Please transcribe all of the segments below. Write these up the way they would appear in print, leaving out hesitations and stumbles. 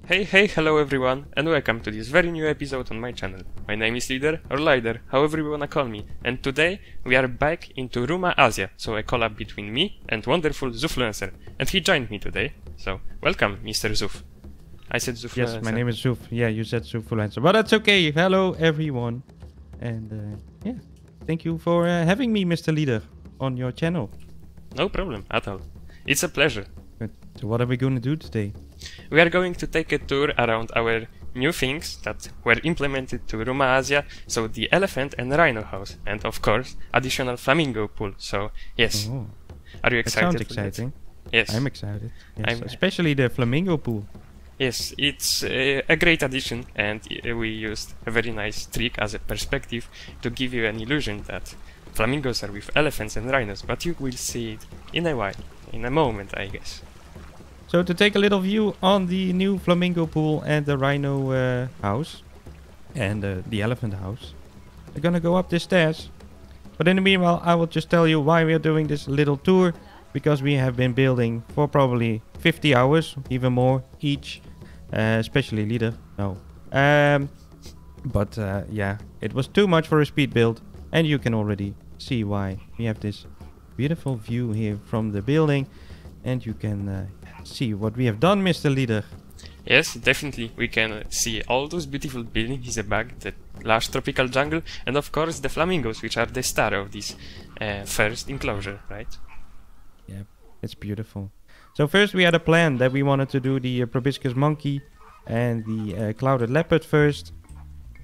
Hello everyone, and welcome to this very new episode on my channel. My name is Leader, or Lider, however you wanna call me, and today we are back into Rumah Asia, so a collab between me and wonderful ZooFluencer, and he joined me today, so welcome Mr. ZooF. I said ZooFluencer. Yes, my name is ZooF. Yeah, you said ZooFluencer, but that's okay. Hello everyone, and yeah, thank you for having me, Mr. Leader, on your channel. No problem at all. It's a pleasure. Good. So what are we going to do today? We are going to take a tour around our new things that were implemented to Rumah Asia, so the elephant and Rhino House, and of course, additional Flamingo pool, so yes. Oh, Are you that excited? sounds exciting. Yes. I'm excited. Yes, especially the Flamingo pool. Yes, it's a great addition, and we used a very nice trick as a perspective to give you an illusion that flamingos are with elephants and rhinos, but you will see it in a while, in a moment, I guess. So to take a little view on the new Flamingo pool and the Rhino house and the elephant house, we're gonna go up the stairs. But in the meanwhile, I will just tell you why we are doing this little tour, because we have been building for probably 50 hours, even more each, especially Leader. No. But yeah, it was too much for a speed build, and you can already see why. We have this beautiful view here from the building, and you can see what we have done, Mr. Leader. Yes, definitely. We can see all those beautiful buildings in the back, the lush tropical jungle, and of course the flamingos, which are the star of this first enclosure, right? Yeah, it's beautiful. So first we had a plan that we wanted to do the proboscis monkey and the clouded leopard first.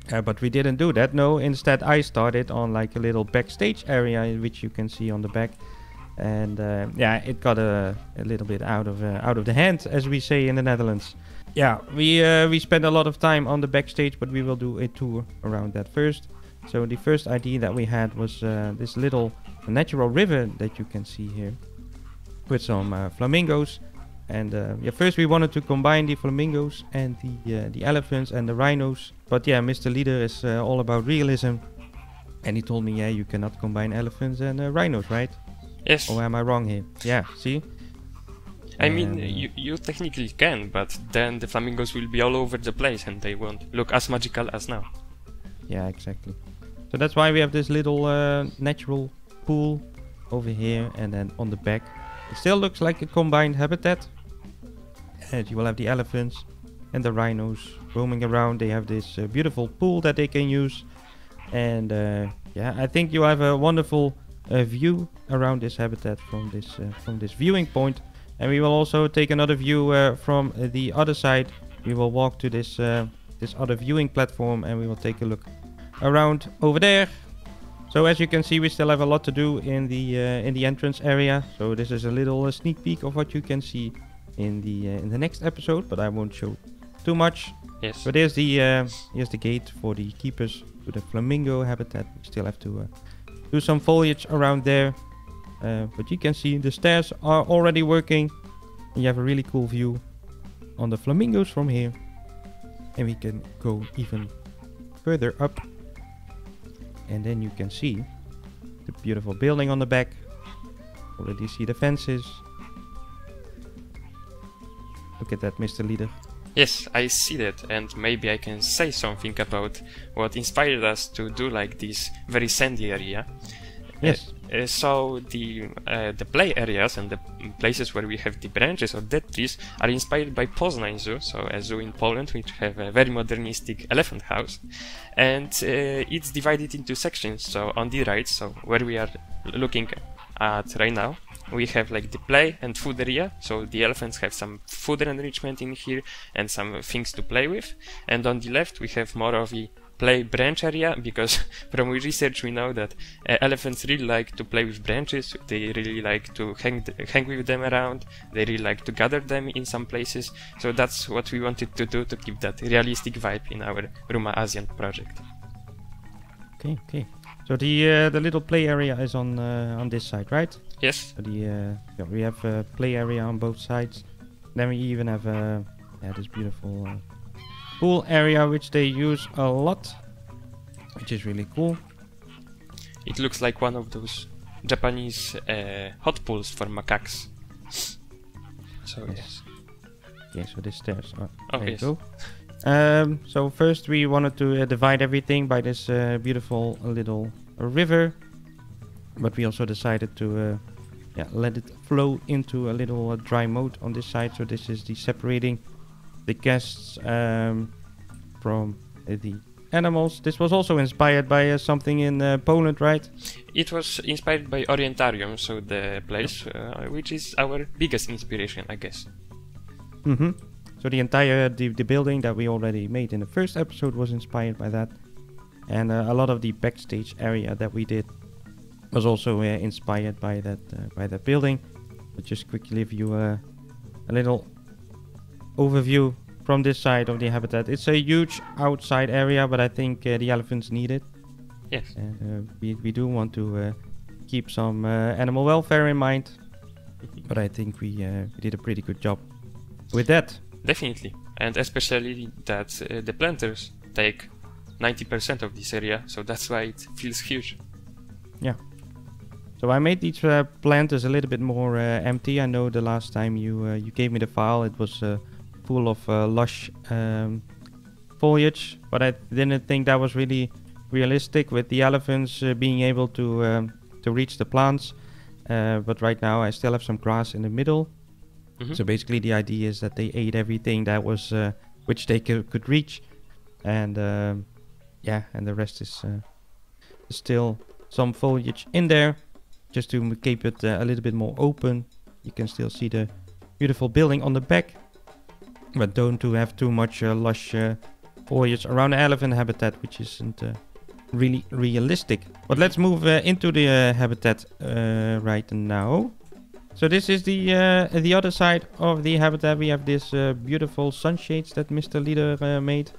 But we didn't do that. No, instead I started on like a little backstage area, which you can see on the back. And yeah, it got a little bit out of the hand, as we say in the Netherlands. Yeah, we spent a lot of time on the backstage, but we will do a tour around that first. So the first idea that we had was this little natural river that you can see here, with some flamingos. And yeah, first we wanted to combine the flamingos and the elephants and the rhinos. But yeah, Mr. Leader is all about realism, and he told me, yeah, you cannot combine elephants and rhinos, right? Yes. Or am I wrong here? Yeah, see? I mean, you technically can, but then the flamingos will be all over the place and they won't look as magical as now. Yeah, exactly. So that's why we have this little natural pool over here, and then on the back it still looks like a combined habitat. And you will have the elephants and the rhinos roaming around. They have this beautiful pool that they can use. And yeah, I think you have a wonderful view around this habitat from this viewing point. And we will also take another view from the other side. We will walk to this this other viewing platform, and we will take a look around over there. So as you can see, we still have a lot to do in the entrance area. So this is a little sneak peek of what you can see in the next episode, but I won't show too much. Yes. So here's the gate for the keepers to the flamingo habitat. We still have to do some foliage around there, but you can see the stairs are already working. And you have a really cool view on the flamingos from here, and we can go even further up, and then you can see the beautiful building on the back. Already see the fences. Look at that, Mr. Leader. Yes, I see that, and maybe I can say something about what inspired us to do like this very sandy area. Yes. So the play areas and the places where we have the branches or dead trees are inspired by Poznań Zoo, so a zoo in Poland which have a very modernistic elephant house, and it's divided into sections. So on the right, so where we are looking at right now, we have like the play and food area, so the elephants have some food enrichment in here and some things to play with. And on the left we have more of a play branch area, because from research we know that elephants really like to play with branches. They really like to hang with them around. They really like to gather them in some places. So that's what we wanted to do to keep that realistic vibe in our Rumah Asian project. Okay. So the little play area is on this side, right? Yes. So yeah, we have a play area on both sides. Then we even have yeah, this beautiful pool area, which they use a lot, which is really cool. It looks like one of those Japanese hot pools for macaques. So yes. Okay, so the stairs. Oh, Oh, there yes. you go. So first we wanted to divide everything by this beautiful little river, but we also decided to let it flow into a little dry mode on this side. So this is the separating the guests from the animals. This was also inspired by something in Poland, right? It was inspired by Orientarium, so the place, which is our biggest inspiration, I guess. Mm-hmm. So the entire the building that we already made in the first episode was inspired by that, and a lot of the backstage area that we did was also inspired by that building. But just quickly give you a little overview from this side of the habitat. It's a huge outside area, but I think the elephants need it. Yes. And we do want to keep some animal welfare in mind, but I think we did a pretty good job with that. Definitely, and especially that the planters take 90% of this area, so that's why it feels huge. Yeah. So I made these planters a little bit more empty. I know the last time you gave me the file, it was full of lush foliage, but I didn't think that was really realistic with the elephants being able to reach the plants. But right now I still have some grass in the middle. Mm-hmm. So basically the idea is that they ate everything that was which they could reach, and and the rest is still some foliage in there, just to keep it a little bit more open. You can still see the beautiful building on the back, but don't to have too much lush foliage around the elephant habitat, which isn't really realistic. But let's move into the habitat right now. So this is the other side of the habitat. We have this beautiful sunshades that Mr. Leader made.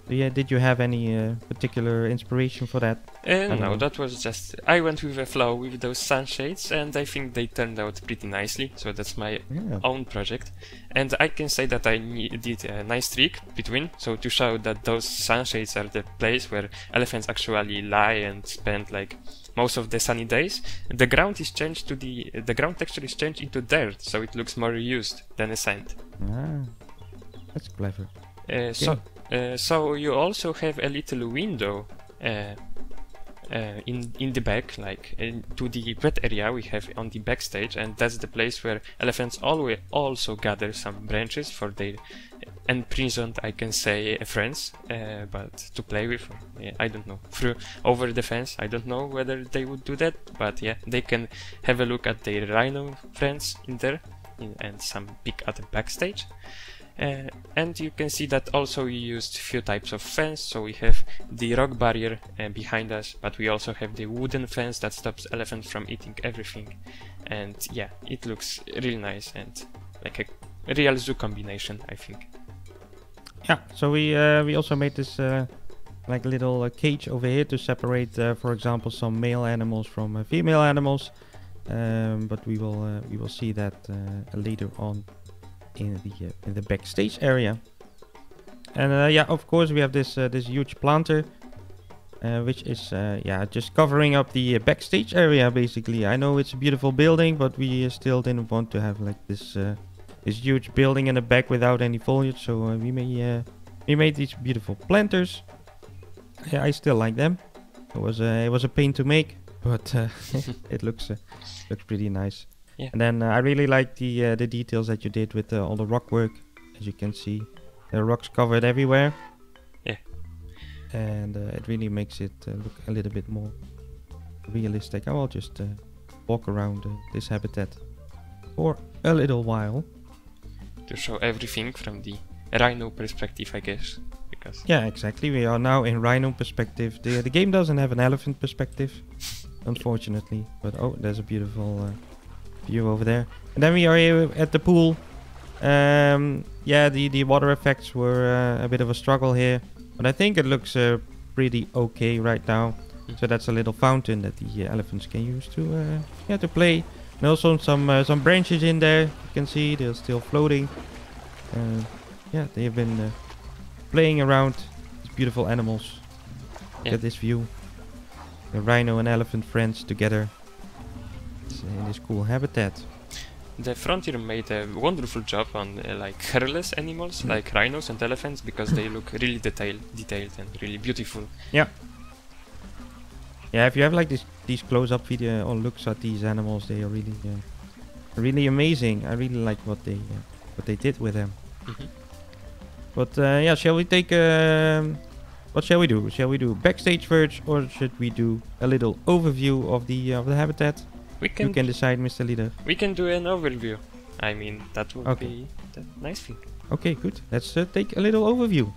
Yeah, did you have any particular inspiration for that? No, that was just... I went with a flow with those sunshades, and I think they turned out pretty nicely, so that's my own project. And I can say that I did a nice trick between, so to show that those sunshades are the place where elephants actually lie and spend like most of the sunny days. The ground is changed to the ground texture is changed into dirt, so it looks more used than a sand. Ah, that's clever. So you also have a little window in the back, like to the wet area we have on the backstage, and that's the place where elephants always also gather some branches for their imprisoned, I can say, friends, but to play with. I don't know, through over the fence. I don't know whether they would do that, but yeah, they can have a look at their rhino friends in there, and some peek at the backstage. And you can see that also we used few types of fence. So we have the rock barrier behind us, but we also have the wooden fence that stops elephants from eating everything. And yeah, it looks really nice and like a real zoo combination, I think. Yeah, so we also made this like little cage over here to separate, for example, some male animals from female animals. But we will see that later on in the backstage area. And yeah, of course we have this huge planter, which is just covering up the backstage area basically. I know it's a beautiful building, but we still didn't want to have like this huge building in the back without any foliage, so we made these beautiful planters. Yeah, I still like them. It was a pain to make, but it looks pretty nice. Yeah. And then I really like the details that you did with all the rock work. As you can see, there are rocks covered everywhere. Yeah. And it really makes it look a little bit more realistic. I will just walk around this habitat for a little while. To show everything from the rhino perspective, I guess. Because yeah, exactly. We are now in rhino perspective. The game doesn't have an elephant perspective, unfortunately. But oh, there's a beautiful view over there. And then we are here at the pool. Yeah, the water effects were a bit of a struggle here, but I think it looks pretty okay right now. So that's a little fountain that the elephants can use to play. And also some branches in there. You can see they're still floating. Yeah, they have been playing around these beautiful animals. Look at this view. The rhino and elephant friends together in this cool habitat. The Frontier made a wonderful job on like hairless animals, like rhinos and elephants, because they look really detailed and really beautiful. Yeah. Yeah, if you have like these close-up video or looks at these animals, they are really, really amazing. I really like what they did with them. But yeah, shall we take? What shall we do? Shall we do backstage first, or should we do a little overview of the habitat? You can decide, Mr. Leader. We can do an overview. I mean, that would be the nice thing. Okay, good. Let's take a little overview.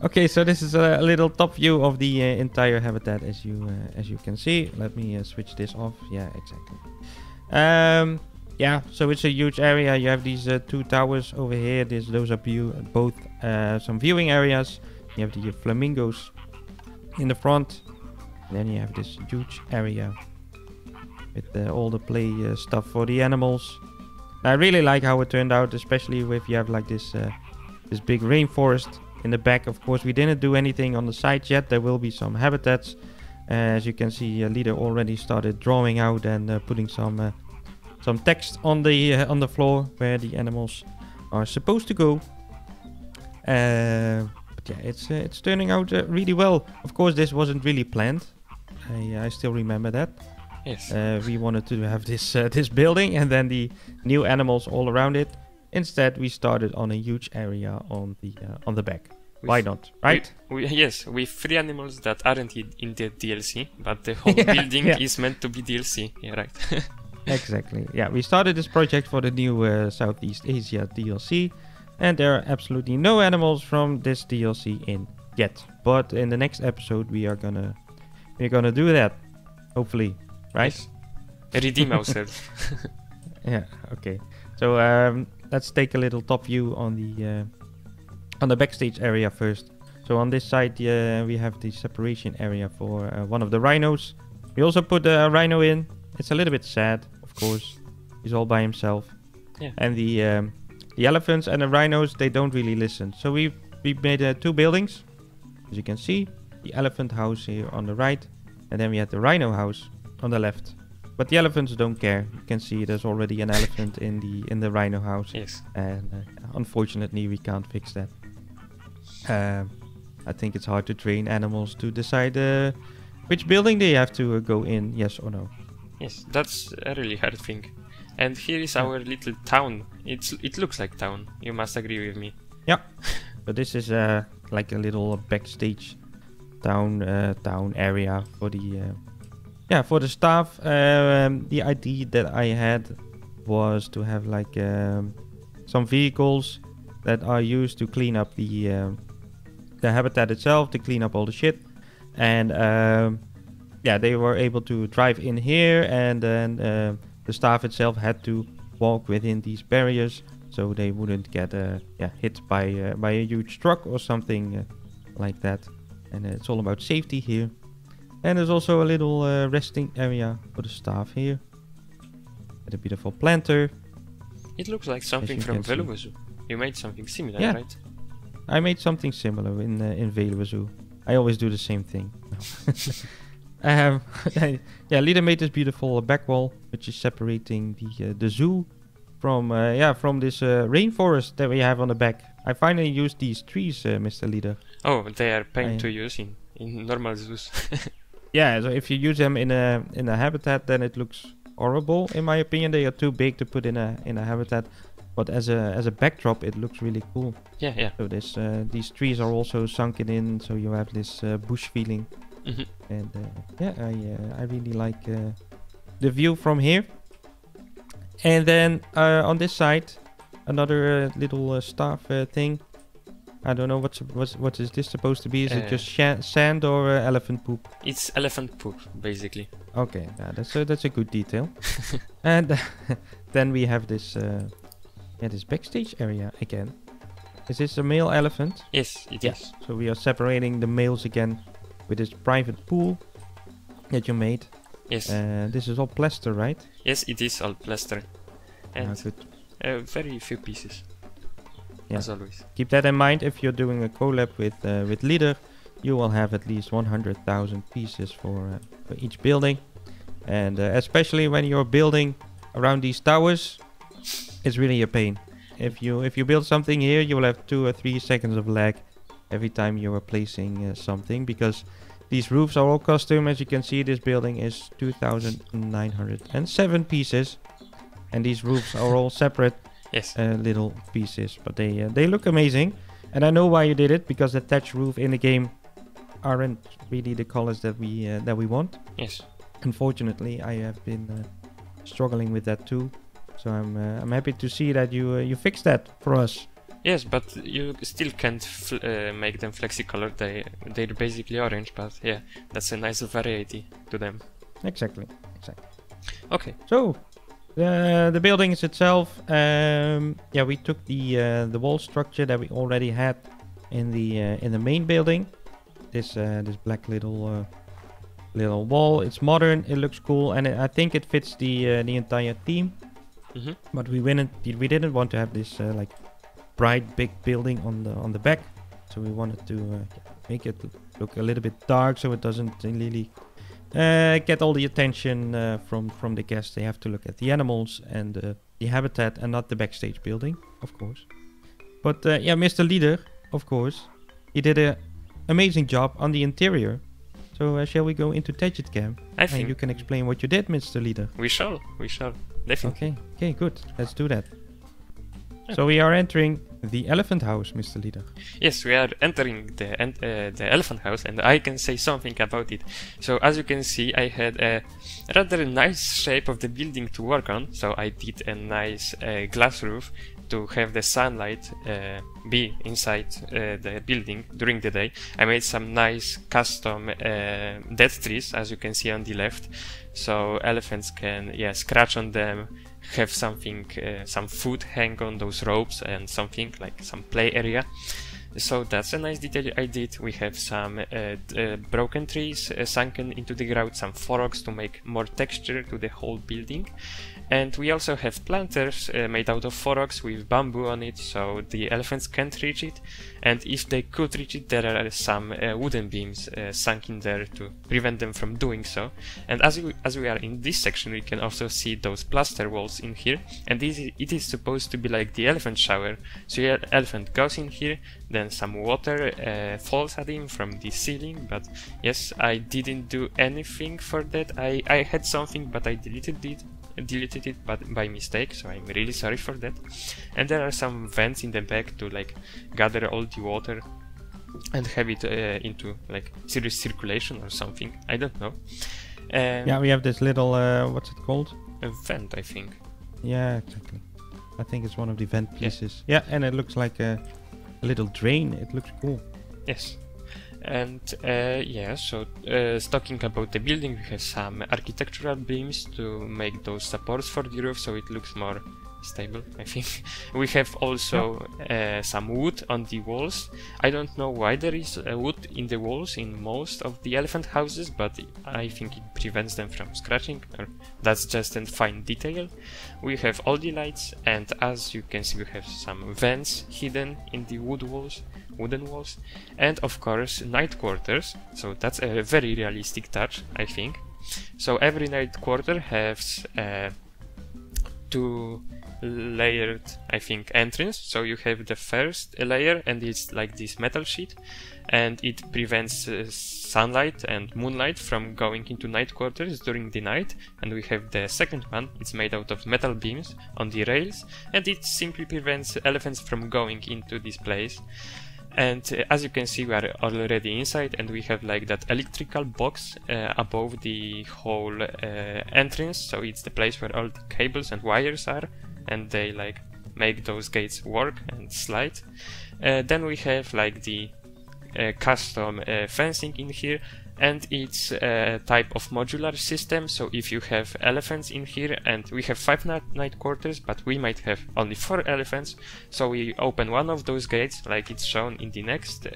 Okay, so this is a little top view of the entire habitat, as you can see. Let me switch this off. Yeah, exactly. Yeah, so it's a huge area. You have these two towers over here. Those are both some viewing areas. You have the flamingos in the front. And then you have this huge area with all the play stuff for the animals. I really like how it turned out, especially if you have like this big rainforest in the back. Of course, we didn't do anything on the sides yet. There will be some habitats. As you can see, Leader already started drawing out and putting some text on the floor where the animals are supposed to go. But yeah, it's turning out really well. Of course, this wasn't really planned. I still remember that. Yes. We wanted to have this building and then the new animals all around it. Instead, we started on a huge area on the back. Why not, right? Yes, with 3 animals that aren't in the DLC, but the whole building is meant to be DLC. Yeah, right. Exactly. Yeah, we started this project for the new Southeast Asia DLC, and there are absolutely no animals from this DLC in yet. But in the next episode, we're gonna do that, hopefully, right? Yes. Redeem ourselves. Yeah. Okay. So let's take a little top view on the backstage area first. So on this side, we have the separation area for one of the rhinos. We also put a rhino in. It's a little bit sad, of course. He's all by himself. Yeah. And the elephants and the rhinos, they don't really listen. So we made 2 buildings, as you can see. The elephant house here on the right, and then we had the rhino house on the left. But the elephants don't care. You can see there's already an elephant in the rhino house. Yes. And unfortunately, we can't fix that. I think it's hard to train animals to decide which building they have to go in, yes or no. Yes, that's a really hard thing. And here is our little town. It looks like town. You must agree with me. Yeah. But this is like a little backstage town area for the staff. The idea that I had was to have like some vehicles that are used to clean up the habitat itself, to clean up all the shit. And yeah, they were able to drive in here, and then the staff itself had to walk within these barriers so they wouldn't get hit by a huge truck or something like that. And it's all about safety here. And there's also a little resting area for the staff here, with a beautiful planter. It looks like something from Veluwe Zoo. You made something similar, right? I made something similar in Veluwe Zoo. I always do the same thing. Yeah, Leader made this beautiful back wall, which is separating the zoo from this rainforest that we have on the back. I finally used these trees, Mr. Leader. Oh, they are pain to use in normal zoos. Yeah, so if you use them in a habitat, then it looks horrible. In my opinion, they are too big to put in a habitat. But as a backdrop, it looks really cool. Yeah. So these trees are also sunken in, so you have this bush feeling. And I really like the view from here. And then on this side, another little staff thing. I don't know what is this supposed to be. Is it just sand or elephant poop? It's elephant poop, basically. Okay, that's a good detail. And then we have this this backstage area again. Is this a male elephant? Yes, it is. So we are separating the males again with this private pool that you made. Yes. This is all plaster, right? Yes, it is all plaster. And good. Very few pieces. Yeah. As always. Keep that in mind. If you're doing a collab with Leader, you will have at least 100,000 pieces for each building. And especially when you're building around these towers, it's really a pain. If you build something here, you will have 2 or 3 seconds of lag every time you are placing something, because these roofs are all custom. As you can see, this building is 2,907 pieces, and these roofs are all separate little pieces, but they look amazing. And I know why you did it, because the thatch roof in the game aren't really the colors that we want. Yes. Unfortunately, I have been struggling with that too. So I'm happy to see that you fixed that for us. Yes, but you still can't make them flexi-color. They're basically orange, but yeah, that's a nice variety to them. Exactly. Okay. So the buildings itself, we took the wall structure that we already had in the main building. This black little wall. It's modern. It looks cool, and I think it fits the entire theme. But we didn't want to have this like bright big building on the back, so we wanted to make it look a little bit dark, so it doesn't really get all the attention from the guests. They have to look at the animals and the habitat, and not the backstage building, of course. But Mr. Leader, of course, he did an amazing job on the interior. So shall we go into Gadget Cam? I think you can explain what you did, Mr. Leader. We shall. Definitely. Okay, good. Let's do that. So we are entering the elephant house, Mr. Leader. Yes, we are entering the elephant house, and I can say something about it. So as you can see, I had a rather nice shape of the building to work on. So I did a nice glass roof to have the sunlight be inside the building during the day. I made some nice custom dead trees, as you can see on the left, so elephants can scratch on them, have something, some food hang on those ropes, and something like some play area. So that's a nice detail I did. We have some broken trees sunken into the ground, some forks to make more texture to the whole building. And we also have planters made out of forks with bamboo on it, so the elephants can't reach it. And if they could reach it, there are some wooden beams sunk in there to prevent them from doing so. And as we are in this section, we can also see those plaster walls in here. And it is supposed to be like the elephant shower. So the elephant goes in here, then some water falls at him from the ceiling. But yes, I didn't do anything for that. I had something, but I deleted it by mistake, so I'm really sorry for that. And there are some vents in the back to like gather all the water and have it into like serious circulation or something. I don't know. We have this little what's it called? A vent, I think. Yeah, exactly. I think it's one of the vent pieces. Yeah, and it looks like a little drain. It looks cool. Yes. And so talking about the building, we have some architectural beams to make those supports for the roof, so it looks more stable, I think. We have also some wood on the walls. I don't know why there is wood in the walls in most of the elephant houses, but I think it prevents them from scratching, or that's just a fine detail. We have all the lights, and as you can see, we have some vents hidden in the wooden walls, and of course night quarters, so that's a very realistic touch, I think. So every night quarter has 2 layered, I think, entrance. So you have the first layer, and it's like this metal sheet, and it prevents sunlight and moonlight from going into night quarters during the night. And we have the second one. It's made out of metal beams on the rails, and it simply prevents elephants from going into this place. And as you can see, we are already inside, and we have like that electrical box above the whole entrance, so it's the place where all the cables and wires are, and they like make those gates work and slide. Then we have like the custom fencing in here, and it's a type of modular system. So if you have elephants in here, and we have 5 night quarters, but we might have only 4 elephants, so we open one of those gates like it's shown in the next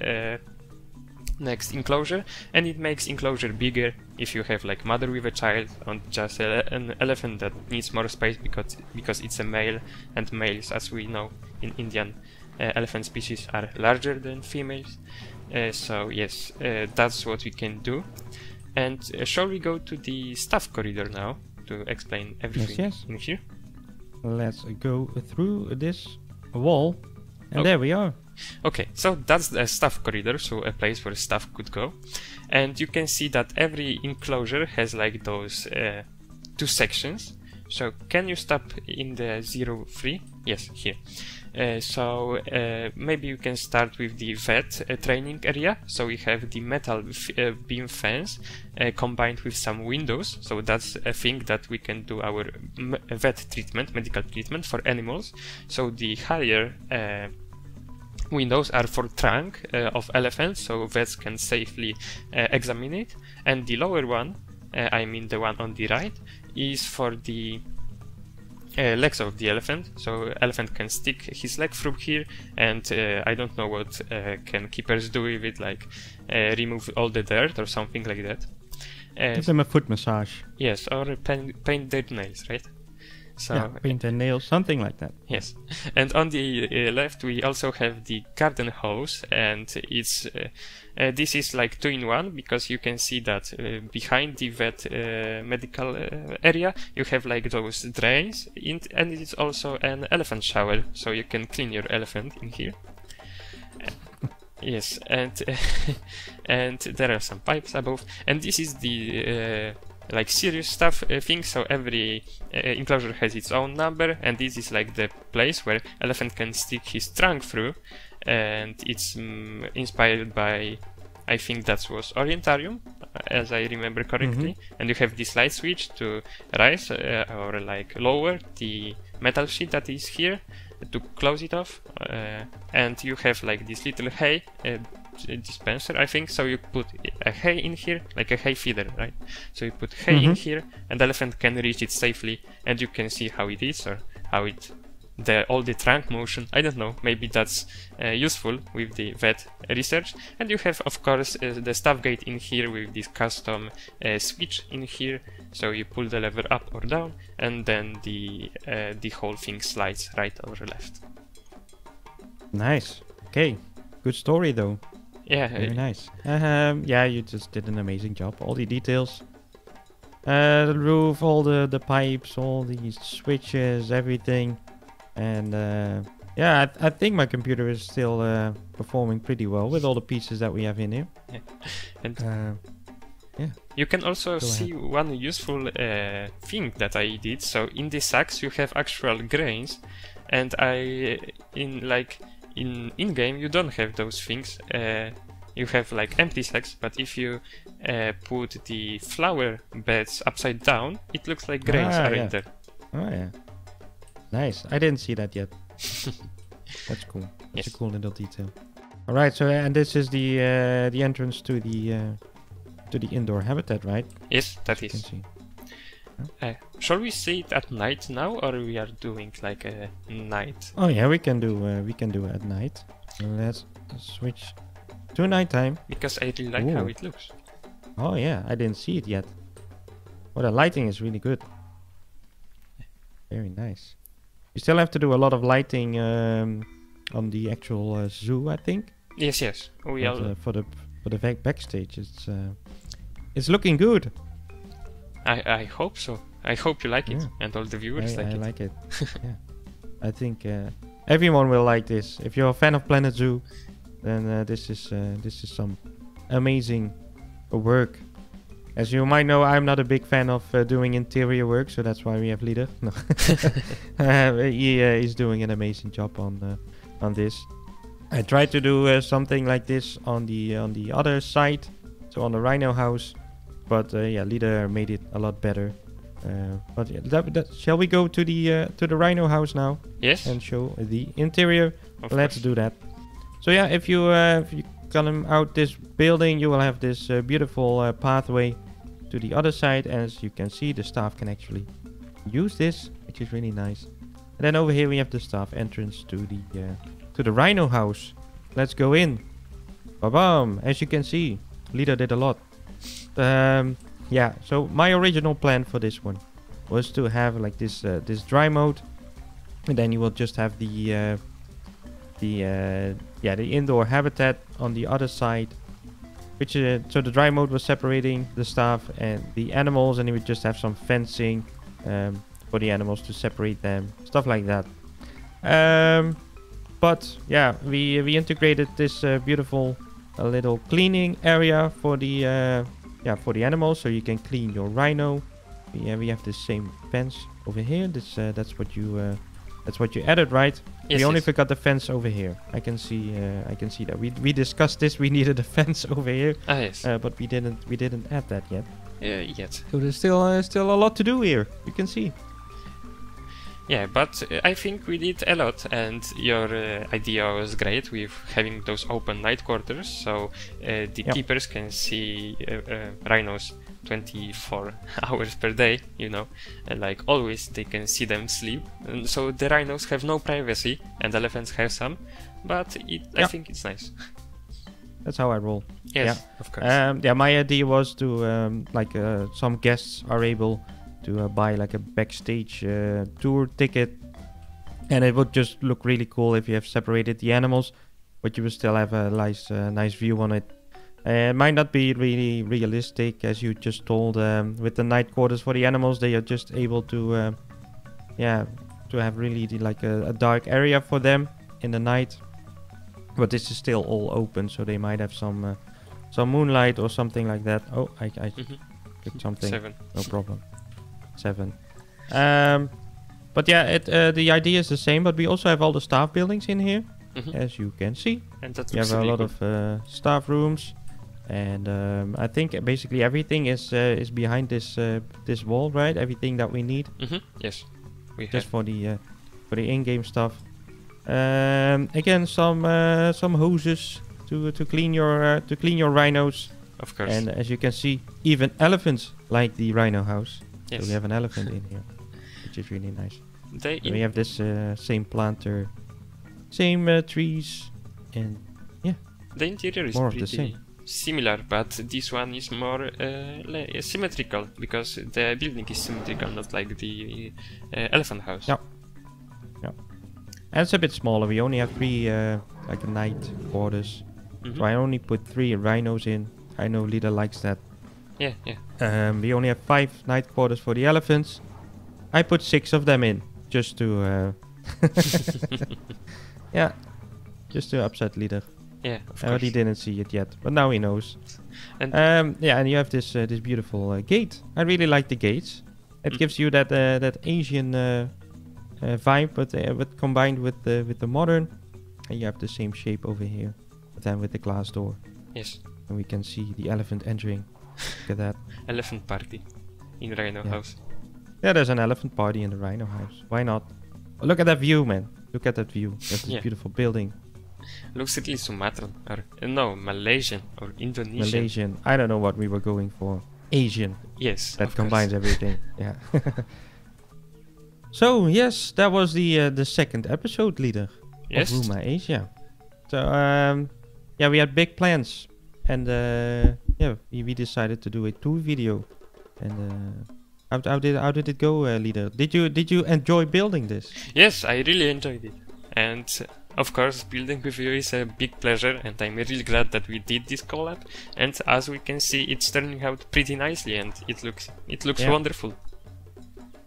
enclosure, and it makes enclosure bigger if you have like mother with a child, or just an elephant that needs more space because it's a male, and males, as we know in Indian elephant species, are larger than females. So yes, that's what we can do. And shall we go to the staff corridor now to explain everything in here? let's go through this wall, and there we are. Okay, so that's the staff corridor, so a place where staff could go. And you can see that every enclosure has like those two sections. So can you stop in the 03? Yes, here. Maybe you can start with the vet training area. So we have the metal beam fence combined with some windows. So that's a thing that we can do our vet treatment, medical treatment for animals. So the higher windows are for trunk of elephants, so vets can safely examine it. And the lower one, I mean the one on the right, is for the legs of the elephant. So elephant can stick his leg through here, and I don't know what can keepers do with it, like remove all the dirt or something like that. Give them a foot massage. Yes, or paint their nails, right? So yeah, paint their nails, something like that. Yes, and on the left we also have the garden hose, and it's this is like 2-in-1, because you can see that behind the vet medical area you have like those drains, and it's also an elephant shower, so you can clean your elephant in here. Yes, and and there are some pipes above, and this is the like serious stuff thing. So every enclosure has its own number, and this is like the place where elephant can stick his trunk through, and it's inspired by, I think that was Orientarium, as I remember correctly. And you have this light switch to rise or like lower the metal sheet that is here to close it off, and you have like this little hay dispenser, I think. So you put a hay in here, like a hay feeder, right? So you put hay in here, and the elephant can reach it safely, and you can see how it is, or how it all the trunk motion. I don't know, maybe that's useful with the vet research. And you have, of course, the staff gate in here with this custom switch in here. So you pull the lever up or down, and then the whole thing slides right or left. Nice. Okay, good story though. Yeah, very nice. Yeah, you just did an amazing job. All the details, the roof, all the pipes, all the switches, everything. And yeah, I think my computer is still performing pretty well with all the pieces that we have in here. Yeah. And yeah, you can also see one useful thing that I did. So in the sacks you have actual grains, and in game you don't have those things. You have like empty sacks, but if you put the flower beds upside down, it looks like grains are in there. Oh yeah. Nice. I didn't see that yet. That's cool. That's a cool little detail. All right. So and this is the entrance to the indoor habitat, right? Yes, that is. Shall we see it at night now, or we are doing like a night? Oh yeah, we can do it at night. Let's switch to nighttime, because I really like how it looks. Oh yeah, I didn't see it yet. Well, the lighting is really good. Very nice. You still have to do a lot of lighting on the actual zoo, I think. Yes, yes. We all for the backstage. It's looking good. I hope so. I hope you like it, and all the viewers like it. I like it. Yeah. I think everyone will like this. If you're a fan of Planet Zoo, then this is some amazing work. As you might know, I'm not a big fan of doing interior work, so that's why we have Lieder. No. He is doing an amazing job on this. I tried to do something like this on the other side, so on the Rhino House, but yeah, Lieder made it a lot better. But yeah, shall we go to the Rhino House now? Yes. And show the interior. Let's do that. So yeah, if you come out this building, you will have this beautiful pathway to the other side. As you can see, the staff can actually use this, which is really nice. And then over here we have the staff entrance to the Rhino House. Let's go in. Ba-bam! As you can see, Lieder did a lot. Yeah, so my original plan for this one was to have like this dry mode, and then you will just have the indoor habitat on the other side, which so the dry mode was separating the staff and the animals, and you would just have some fencing for the animals to separate them, stuff like that. But yeah, we integrated this beautiful little cleaning area for the for the animals, so you can clean your rhino. We have the same fence over here. That's what you added, right? Yes, we only yes. forgot the fence over here. I can see that. We discussed this. We needed a fence over here, Yes. but we didn't add that yet. Yet. So there's still a lot to do here. You can see. Yeah, but I think we did a lot, and your idea was great with having those open night quarters, so the keepers can see rhinos 24 hours per day, you know, and like always they can see them sleep, and so the rhinos have no privacy, and elephants have some, but I think it's nice. That's how I roll. Yes, of course. My idea was to some guests are able to buy like a backstage tour ticket, and it would just look really cool if you have separated the animals, but you will still have a nice view on it. It might not be really realistic, as you just told. With the night quarters for the animals, they are just able to have really a dark area for them in the night. But this is still all open, so they might have some moonlight or something like that. Oh, I clicked something. 7. No problem. 7. But yeah, the idea is the same, but we also have all the staff buildings in here, as you can see. And that We have a lot of staff rooms, and I think basically everything is behind this wall, right? Everything that we need, Yes, we just have. for the in-game stuff. Again, some hoses to clean your rhinos, Of course. and as you can see, even elephants like the Rhino House. Yes. So we have an elephant in here, which is really nice. They We have this same planter, same trees, and the interior is more of the pretty same. similar, but this one is more symmetrical, because the building is symmetrical, not like the elephant house. Yeah. And it's a bit smaller. We only have 3 night quarters, so I only put 3 rhinos in. I know Lida likes that. Yeah. We only have 5 night quarters for the elephants. I put 6 of them in, just to just to upset Lida. Yeah, of But course. he didn't see it yet, but now he knows. And And you have this beautiful gate. I really like the gates. It gives you that Asian vibe, but combined with the modern. And you have the same shape over here, but then with the glass door. yes, And we can see the elephant entering. Look at that. elephant party in Rhino House. Yeah, there's an elephant party in the Rhino House. Why not? Oh, look at that view, man. Look at that view. That's this beautiful building. Looks really Sumatran, or no, Malaysian or Indonesian. Malaysian. I don't know what we were going for. Asian. Yes, That of combines course. everything. Yeah. So yes, that was the second episode, leader, Yes. of Rumah Asia. So we had big plans, and we decided to do a tour video. And how did it go, leader? Did you enjoy building this? Yes, I really enjoyed it, and of course, building with you is a big pleasure, and I'm really glad that we did this collab. And as we can see, it's turning out pretty nicely, and it looks Yeah. wonderful.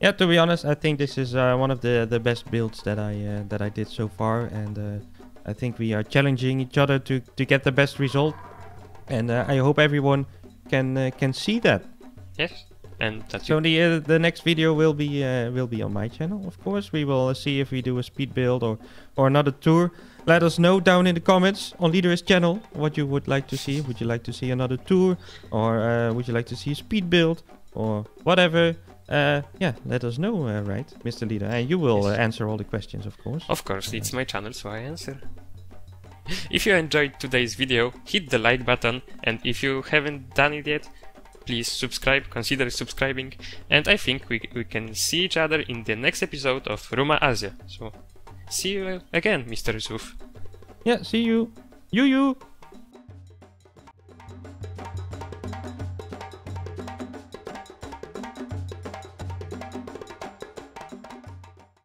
Yeah, to be honest, I think this is one of the best builds that I did so far, and I think we are challenging each other to get the best result, and I hope everyone can see that. Yes, and that's So it. the next video will be on my channel, of course. We will see if we do a speed build or another tour. Let us know down in the comments on Leader's channel what you would like to see. Would you like to see another tour, or would you like to see a speed build, or whatever? Let us know, right, Mr. Leader, and you will Yes. answer all the questions, of course. Of course, it's my channel, so I answer. If you enjoyed today's video, hit the like button, and if you haven't done it yet, please subscribe, consider subscribing, and I think we can see each other in the next episode of Rumah Asia. So, see you again, Mr. ZooF. Yeah, see you. You.